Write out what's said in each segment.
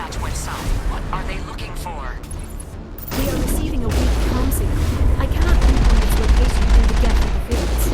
dispatch went south. What are they looking for? We are receiving a weak comm signal. I cannot pinpoint its location due to geth interference.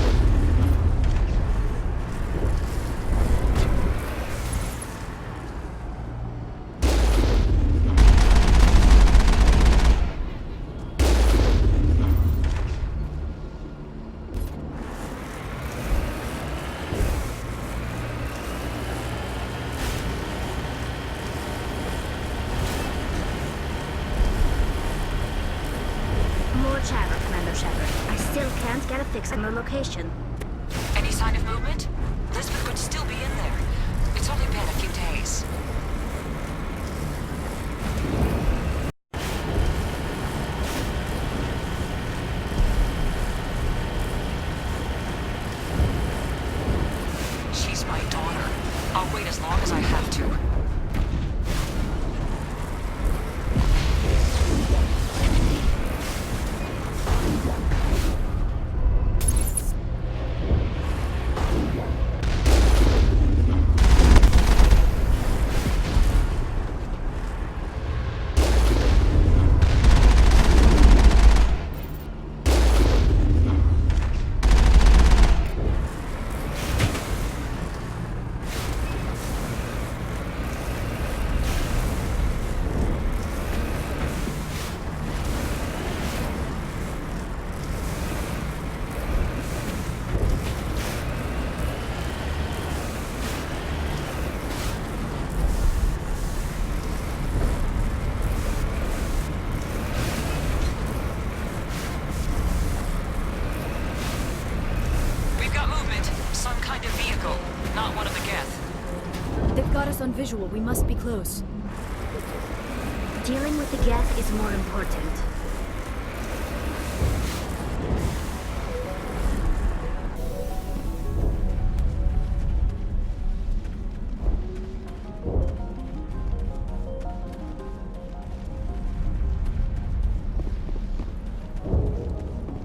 More chatter, Commander Shepard. I still can't get a fix on their location. Any sign of movement? Lisbeth could still be in there. It's only been a few days. She's my daughter. I'll wait as long as I have to. Some kind of vehicle, not one of the geth. They've got us on visual. We must be close. Dealing with the geth is more important.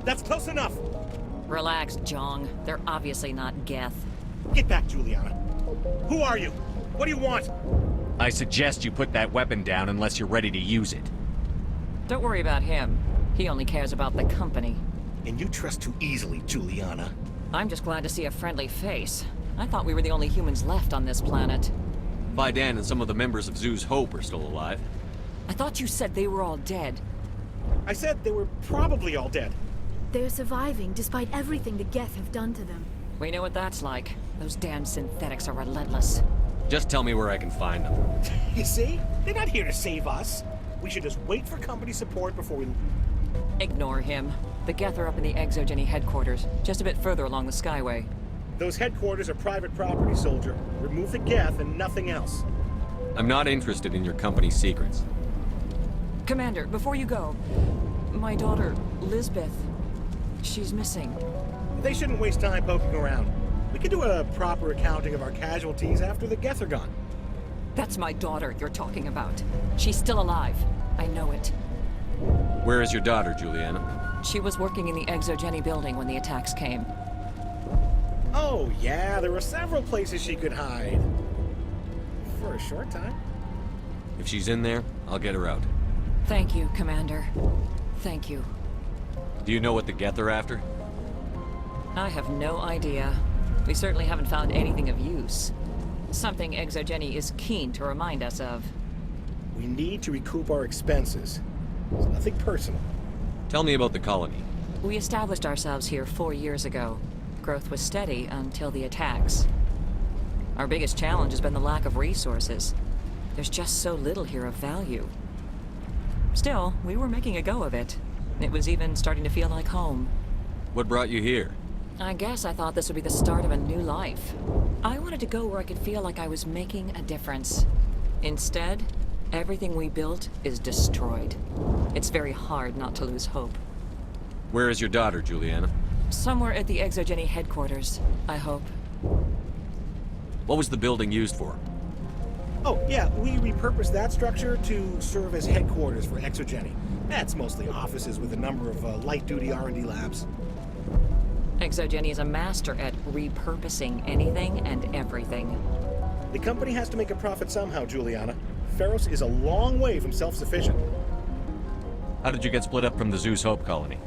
That's close enough! Relax, Jong. They're obviously not geth. Get back, Juliana. Who are you? What do you want? I suggest you put that weapon down unless you're ready to use it. Don't worry about him. He only cares about the company. And you trust too easily, Juliana. I'm just glad to see a friendly face. I thought we were the only humans left on this planet. Vidan and some of the members of Zoo's Hope are still alive. I thought you said they were all dead. I said they were probably all dead. They're surviving despite everything the geth have done to them. We know what that's like. Those damn synthetics are relentless. Just tell me where I can find them. You see? They're not here to save us. We should just wait for company support before we... Ignore him. The geth are up in the ExoGeni headquarters, just a bit further along the Skyway. Those headquarters are private property, soldier. Remove the geth and nothing else. I'm not interested in your company's secrets. Commander, before you go, my daughter, Lisbeth, she's missing. They shouldn't waste time poking around. We can do a proper accounting of our casualties after the geth are gone. That's my daughter you're talking about. She's still alive. I know it. Where is your daughter, Juliana? She was working in the ExoGeni building when the attacks came. Oh, yeah, there were several places she could hide. For a short time. If she's in there, I'll get her out. Thank you, Commander. Thank you. Do you know what the geth are after? I have no idea. We certainly haven't found anything of use. Something ExoGeni is keen to remind us of. We need to recoup our expenses. It's nothing personal. Tell me about the colony. We established ourselves here 4 years ago. Growth was steady until the attacks. Our biggest challenge has been the lack of resources. There's just so little here of value. Still, we were making a go of it. It was even starting to feel like home. What brought you here? I guess I thought this would be the start of a new life. I wanted to go where I could feel like I was making a difference. Instead, everything we built is destroyed. It's very hard not to lose hope. Where is your daughter, Juliana? Somewhere at the ExoGeni headquarters, I hope. What was the building used for? Oh, yeah, we repurposed that structure to serve as headquarters for ExoGeni. That's mostly offices with a number of light-duty R&D labs. ExoGeni is a master at repurposing anything and everything. The company has to make a profit somehow, Juliana. Feros is a long way from self-sufficient. How did you get split up from the Zeus Hope colony?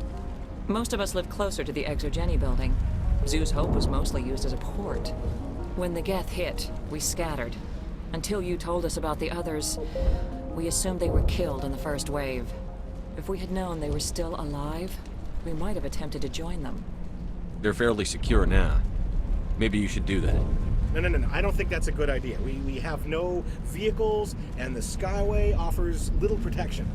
Most of us lived closer to the ExoGeni building. Zeus Hope was mostly used as a port. When the Geth hit, we scattered. Until you told us about the others, we assumed they were killed in the first wave. If we had known they were still alive, we might have attempted to join them. They're fairly secure now. Maybe you should do that. No. I don't think that's a good idea. We have no vehicles, and the Skyway offers little protection.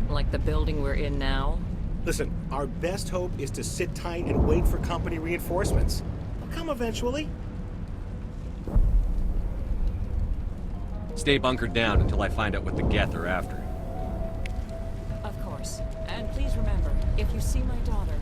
Like the building we're in now? Listen, our best hope is to sit tight and wait for company reinforcements. They'll come eventually. Stay bunkered down until I find out what the Geth are after. Of course. And please remember, if you see my daughter...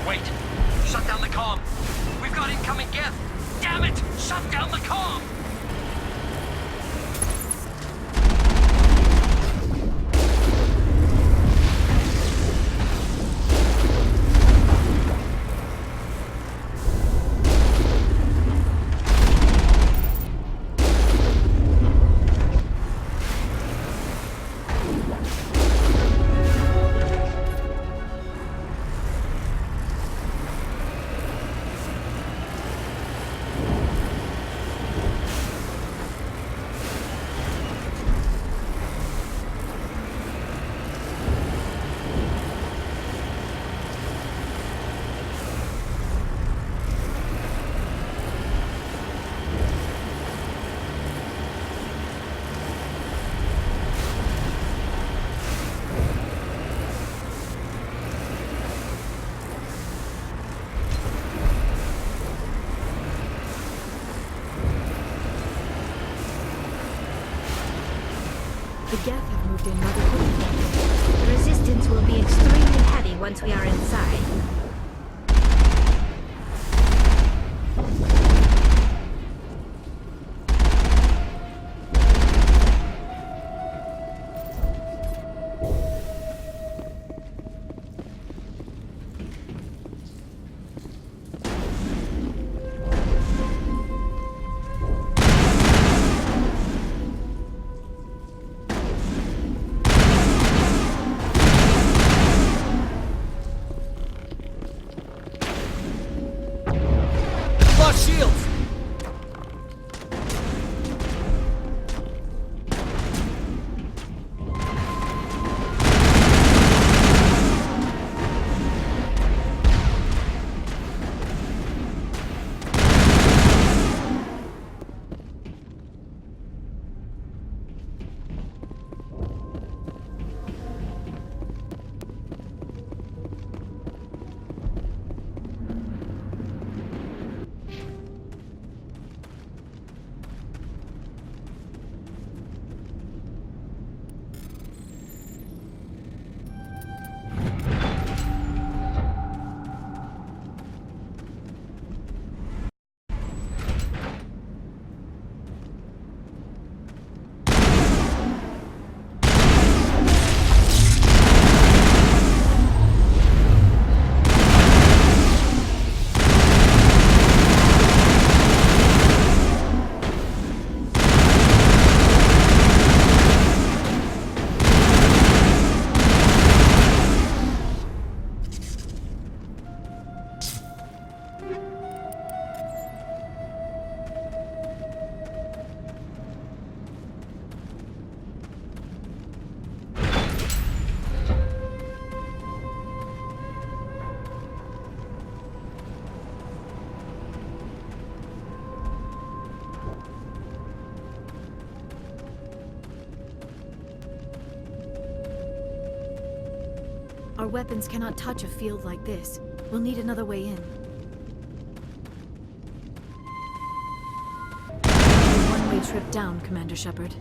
Wait! Shut down the comm! We've got incoming Geth! Damn it! Shut down the comm! The Geth have moved in rather quickly. The resistance will be extremely heavy once we are inside. Our weapons cannot touch a field like this. We'll need another way in. A one-way trip down, Commander Shepard.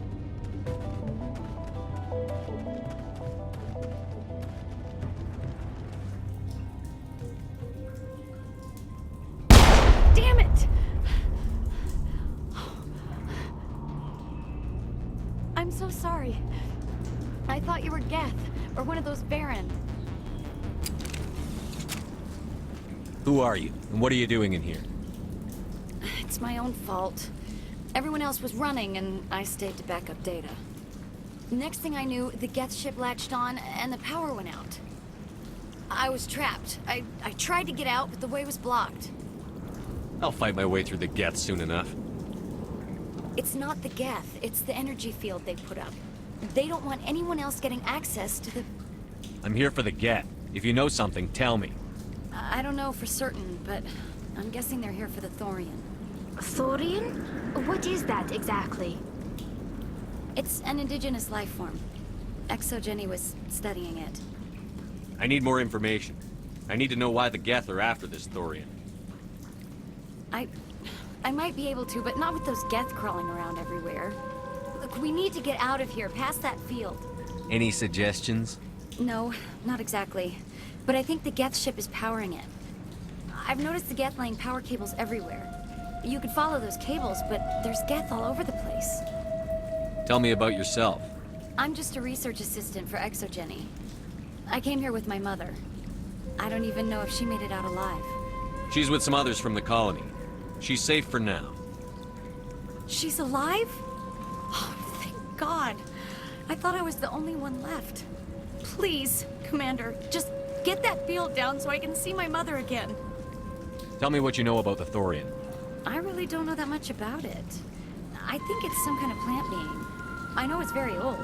Damn it! I'm so sorry. I thought you were Geth, or one of those Baron. Who are you, and what are you doing in here? It's my own fault. Everyone else was running, and I stayed to back up data. Next thing I knew, the Geth ship latched on, and the power went out. I was trapped. I tried to get out, but the way was blocked. I'll fight my way through the Geth soon enough. It's not the Geth, it's the energy field they put up. They don't want anyone else getting access to the... I'm here for the Geth. If you know something, tell me. I don't know for certain, but I'm guessing they're here for the Thorian. Thorian? What is that exactly? It's an indigenous life form. ExoGeni was studying it. I need more information. I need to know why the Geth are after this Thorian. I might be able to, but not with those Geth crawling around everywhere. Look, we need to get out of here, past that field. Any suggestions? No, not exactly. But I think the Geth ship is powering it. I've noticed the Geth laying power cables everywhere. You could follow those cables, but there's Geth all over the place. Tell me about yourself. I'm just a research assistant for ExoGeni. I came here with my mother. I don't even know if she made it out alive. She's with some others from the colony. She's safe for now. She's alive? Oh, thank God. I thought I was the only one left. Please, Commander, just get that field down so I can see my mother again. Tell me what you know about the Thorian. I really don't know that much about it. I think it's some kind of plant being. I know it's very old.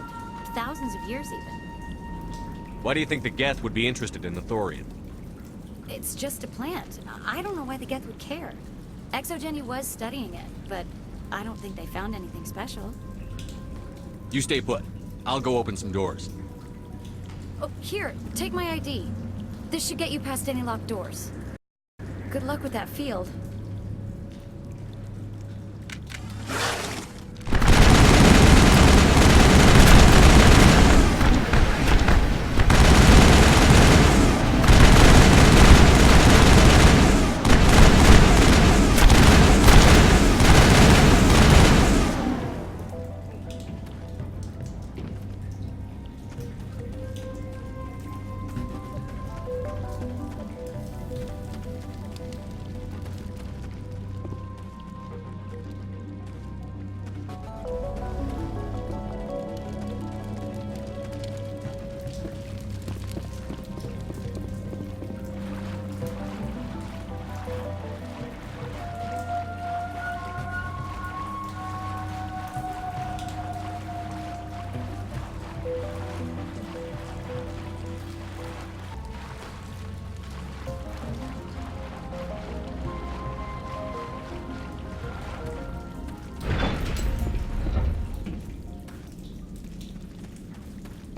Thousands of years even. Why do you think the Geth would be interested in the Thorian? It's just a plant. I don't know why the Geth would care. ExoGeni was studying it, but I don't think they found anything special. You stay put. I'll go open some doors. Oh, here, take my ID. This should get you past any locked doors. Good luck with that field.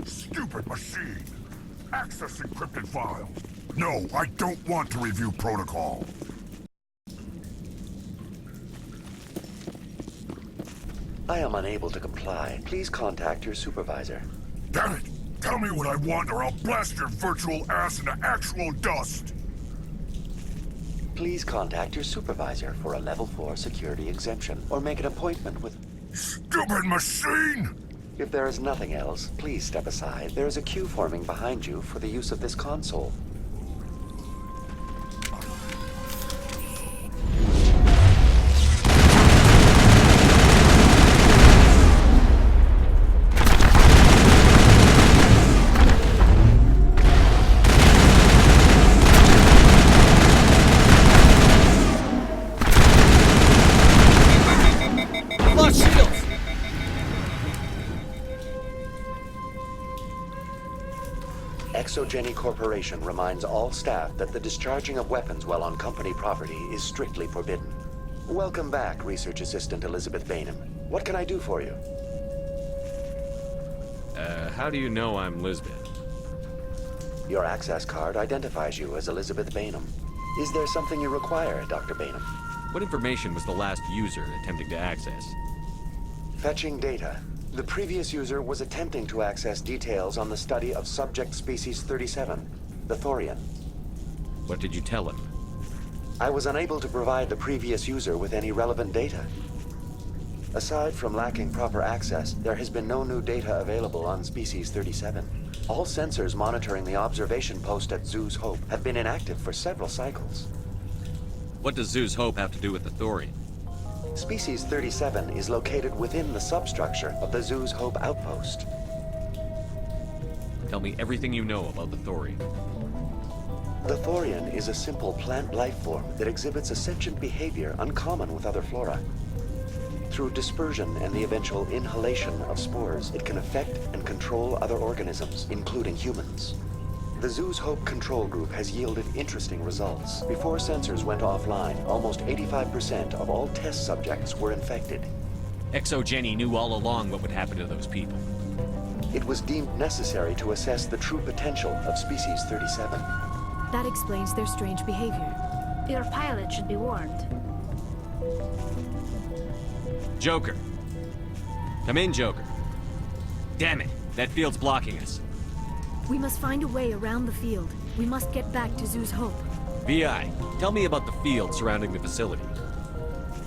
Stupid machine! Access encrypted files. No, I don't want to review protocol. I am unable to comply. Please contact your supervisor. Damn it! Tell me what I want or I'll blast your virtual ass into actual dust! Please contact your supervisor for a level 4 security exemption, or make an appointment with... Stupid machine! If there is nothing else, please step aside. There is a queue forming behind you for the use of this console. ExoGeni Corporation reminds all staff that the discharging of weapons while on company property is strictly forbidden. Welcome back, Research Assistant Elizabeth Bainham. What can I do for you? How do you know I'm Lisbeth? Your access card identifies you as Elizabeth Bainham. Is there something you require, Dr. Bainham? What information was the last user attempting to access? Fetching data. The previous user was attempting to access details on the study of subject species 37, the Thorian. What did you tell him? I was unable to provide the previous user with any relevant data. Aside from lacking proper access, there has been no new data available on species 37. All sensors monitoring the observation post at Zoo's Hope have been inactive for several cycles. What does Zoo's Hope have to do with the Thorian? Species 37 is located within the substructure of the Zoo's Hope outpost. Tell me everything you know about the Thorian. The Thorian is a simple plant life form that exhibits a sentient behavior uncommon with other flora. Through dispersion and the eventual inhalation of spores, it can affect and control other organisms, including humans. The Zoo's Hope control group has yielded interesting results. Before sensors went offline, almost 85% of all test subjects were infected. ExoGeni knew all along what would happen to those people. It was deemed necessary to assess the true potential of species 37. That explains their strange behavior. Your pilot should be warned. Joker. Come in, Joker. Damn it, that field's blocking us. We must find a way around the field. We must get back to Zoo's Hope. VI, tell me about the field surrounding the facility.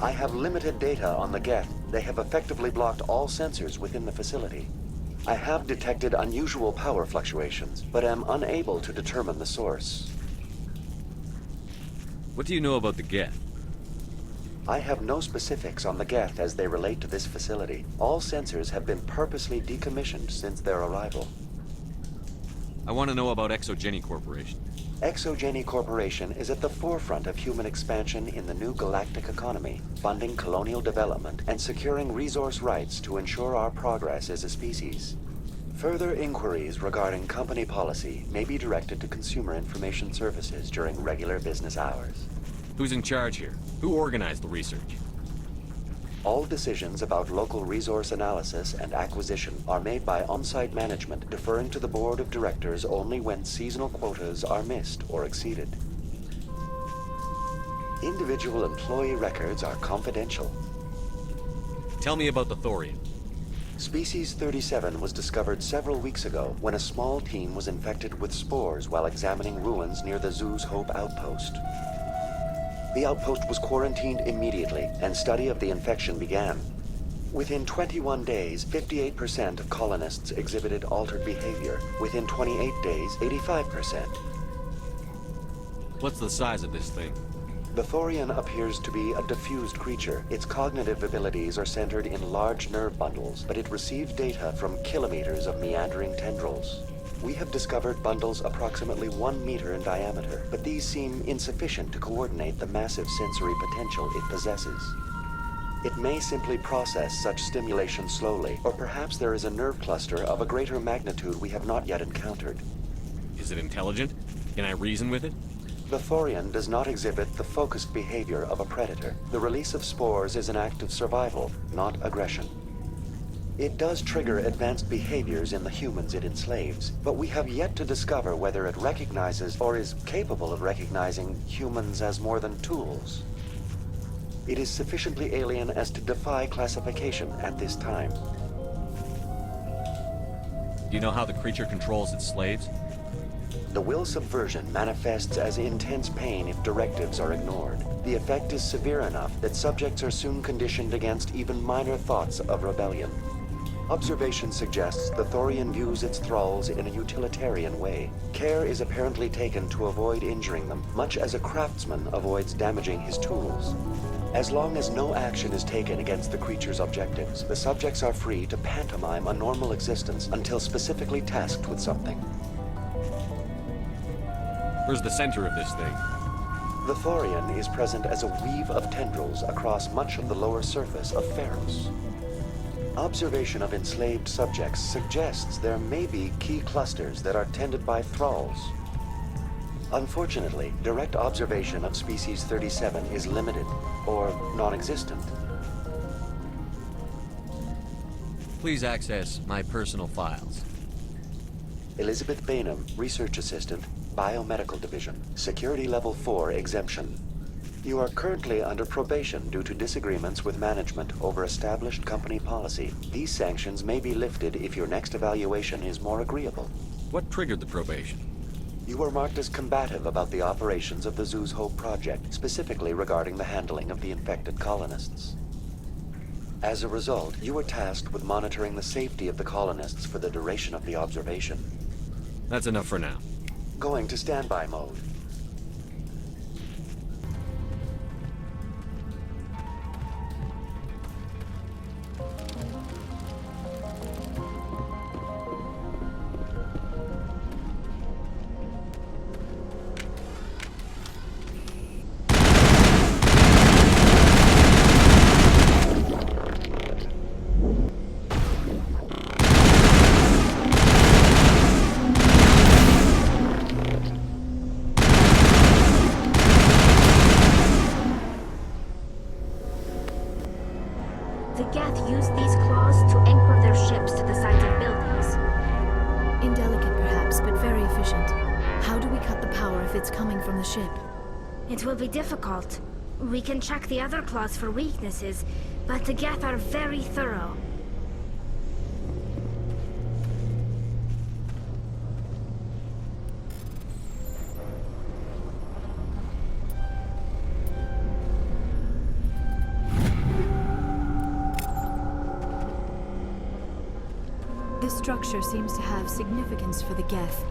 I have limited data on the Geth. They have effectively blocked all sensors within the facility. I have detected unusual power fluctuations, but am unable to determine the source. What do you know about the Geth? I have no specifics on the Geth as they relate to this facility. All sensors have been purposely decommissioned since their arrival. I want to know about ExoGeni Corporation. ExoGeni Corporation is at the forefront of human expansion in the new galactic economy, funding colonial development and securing resource rights to ensure our progress as a species. Further inquiries regarding company policy may be directed to Consumer Information Services during regular business hours. Who's in charge here? Who organized the research? All decisions about local resource analysis and acquisition are made by on-site management, deferring to the board of directors only when seasonal quotas are missed or exceeded. Individual employee records are confidential. Tell me about the Thorian. Species 37 was discovered several weeks ago when a small team was infected with spores while examining ruins near the Zoo's Hope outpost. The outpost was quarantined immediately, and study of the infection began. Within 21 days, 58% of colonists exhibited altered behavior. Within 28 days, 85%. What's the size of this thing? The Thorian appears to be a diffused creature. Its cognitive abilities are centered in large nerve bundles, but it receives data from kilometers of meandering tendrils. We have discovered bundles approximately 1 meter in diameter, but these seem insufficient to coordinate the massive sensory potential it possesses. It may simply process such stimulation slowly, or perhaps there is a nerve cluster of a greater magnitude we have not yet encountered. Is it intelligent? Can I reason with it? The Thorian does not exhibit the focused behavior of a predator. The release of spores is an act of survival, not aggression. It does trigger advanced behaviors in the humans it enslaves, but we have yet to discover whether it recognizes or is capable of recognizing humans as more than tools. It is sufficiently alien as to defy classification at this time. Do you know how the creature controls its slaves? The will subversion manifests as intense pain if directives are ignored. The effect is severe enough that subjects are soon conditioned against even minor thoughts of rebellion. Observation suggests the Thorian views its thralls in a utilitarian way. Care is apparently taken to avoid injuring them, much as a craftsman avoids damaging his tools. As long as no action is taken against the creature's objectives, the subjects are free to pantomime a normal existence until specifically tasked with something. Where's the center of this thing? The Thorian is present as a weave of tendrils across much of the lower surface of Pharos. Observation of enslaved subjects suggests there may be key clusters that are tended by thralls. Unfortunately, direct observation of species 37 is limited, or non-existent. Please access my personal files. Elizabeth Bainham, Research Assistant, Biomedical Division, Security Level 4 exemption. You are currently under probation due to disagreements with management over established company policy. These sanctions may be lifted if your next evaluation is more agreeable. What triggered the probation? You were marked as combative about the operations of the Zoo's Hope project, specifically regarding the handling of the infected colonists. As a result, you were tasked with monitoring the safety of the colonists for the duration of the observation. That's enough for now. Going to standby mode. The Geth use these claws to anchor their ships to the sides of buildings. Indelicate perhaps, but very efficient. How do we cut the power if it's coming from the ship? It will be difficult. We can check the other claws for weaknesses, but the Geth are very thorough. This structure seems to have significance for the Geth.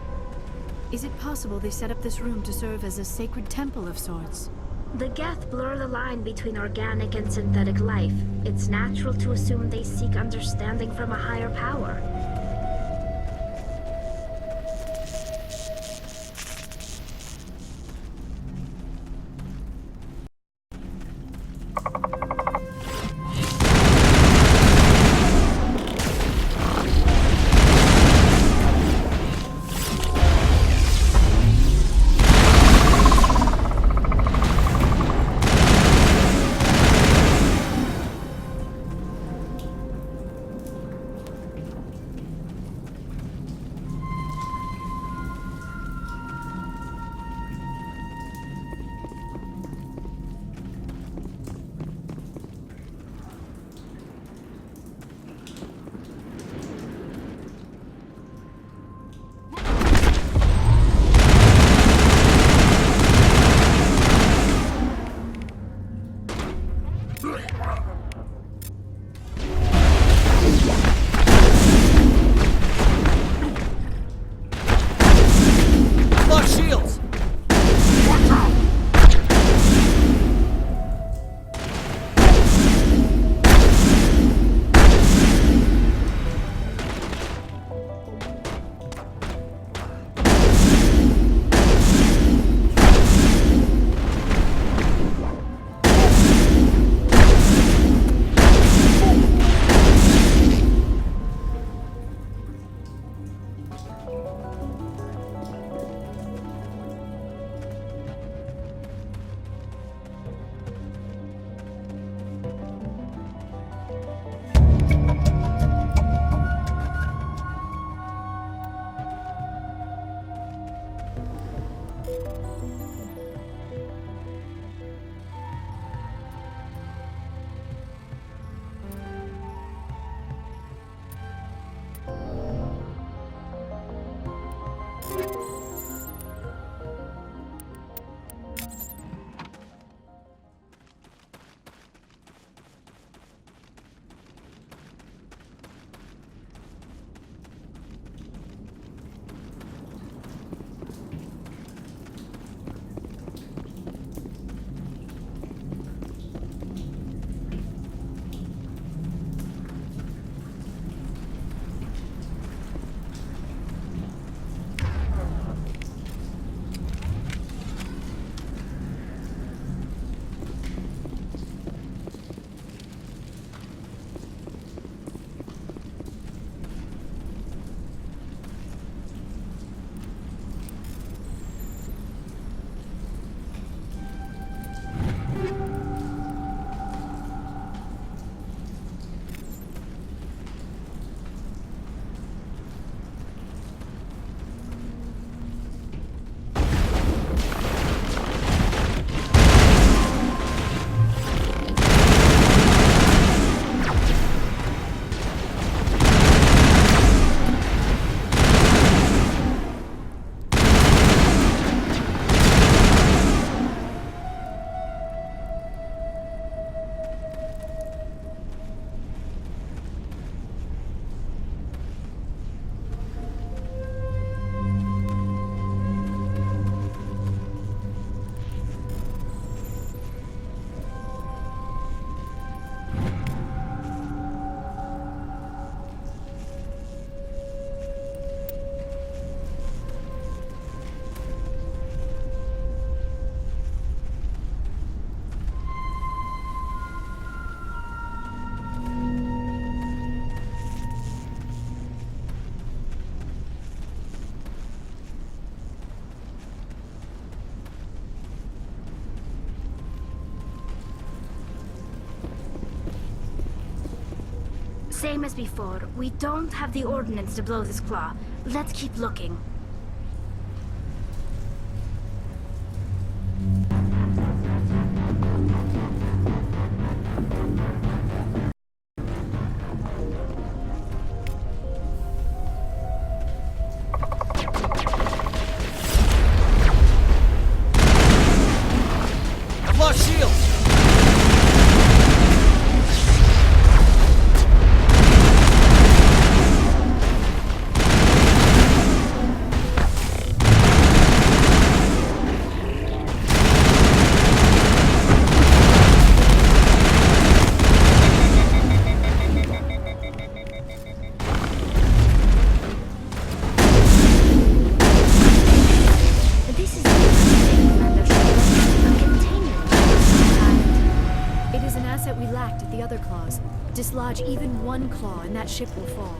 Is it possible they set up this room to serve as a sacred temple of sorts? The Geth blur the line between organic and synthetic life. It's natural to assume they seek understanding from a higher power. Same as before, we don't have the ordnance to blow this claw. Let's keep looking. I've lost shields! This is interesting, Commander Shepard. A containment of some kind. It is an asset we lacked at the other claws. Dislodge even one claw and that ship will fall.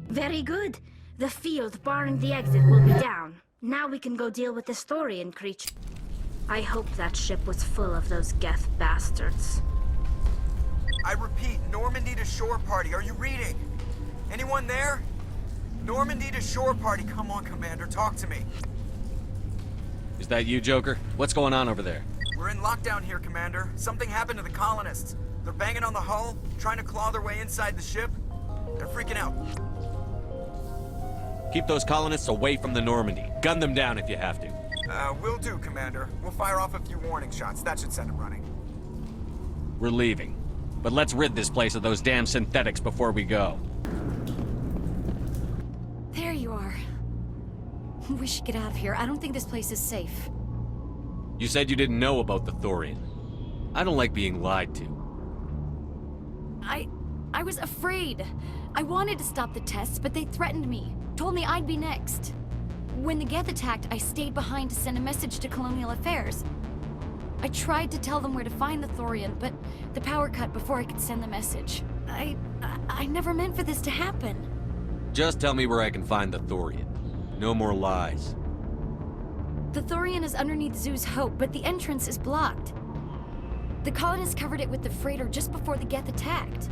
Very good. The field barring the exit will be down. Now we can go deal with the Thorian creature. I hope that ship was full of those Geth bastards. I repeat, Normandy to shore party. Are you reading? Anyone there? Normandy to shore party. Come on, Commander, talk to me. Is that you, Joker? What's going on over there? We're in lockdown here, Commander. Something happened to the colonists. They're banging on the hull, trying to claw their way inside the ship. They're freaking out. Keep those colonists away from the Normandy. Gun them down if you have to. Will do, Commander. We'll fire off a few warning shots. That should send them running. We're leaving. But let's rid this place of those damn synthetics before we go. There you are. We should get out of here. I don't think this place is safe. You said you didn't know about the Thorian. I don't like being lied to. I was afraid. I wanted to stop the tests, but they threatened me. Told me I'd be next. When the Geth attacked, I stayed behind to send a message to Colonial Affairs. I tried to tell them where to find the Thorian, but the power cut before I could send the message. I never meant for this to happen. Just tell me where I can find the Thorian. No more lies. The Thorian is underneath Zoo's Hope, but the entrance is blocked. The colonists covered it with the freighter just before the Geth attacked.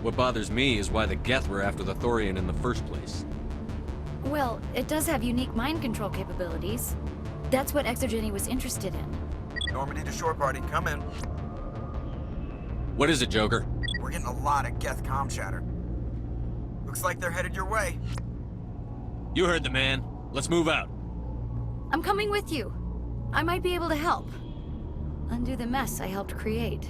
What bothers me is why the Geth were after the Thorian in the first place. Well, it does have unique mind control capabilities. That's what ExoGeni was interested in. Normandy to shore party, come in. What is it, Joker? We're getting a lot of Geth comm chatter. Looks like they're headed your way. You heard the man. Let's move out. I'm coming with you. I might be able to help. Undo the mess I helped create.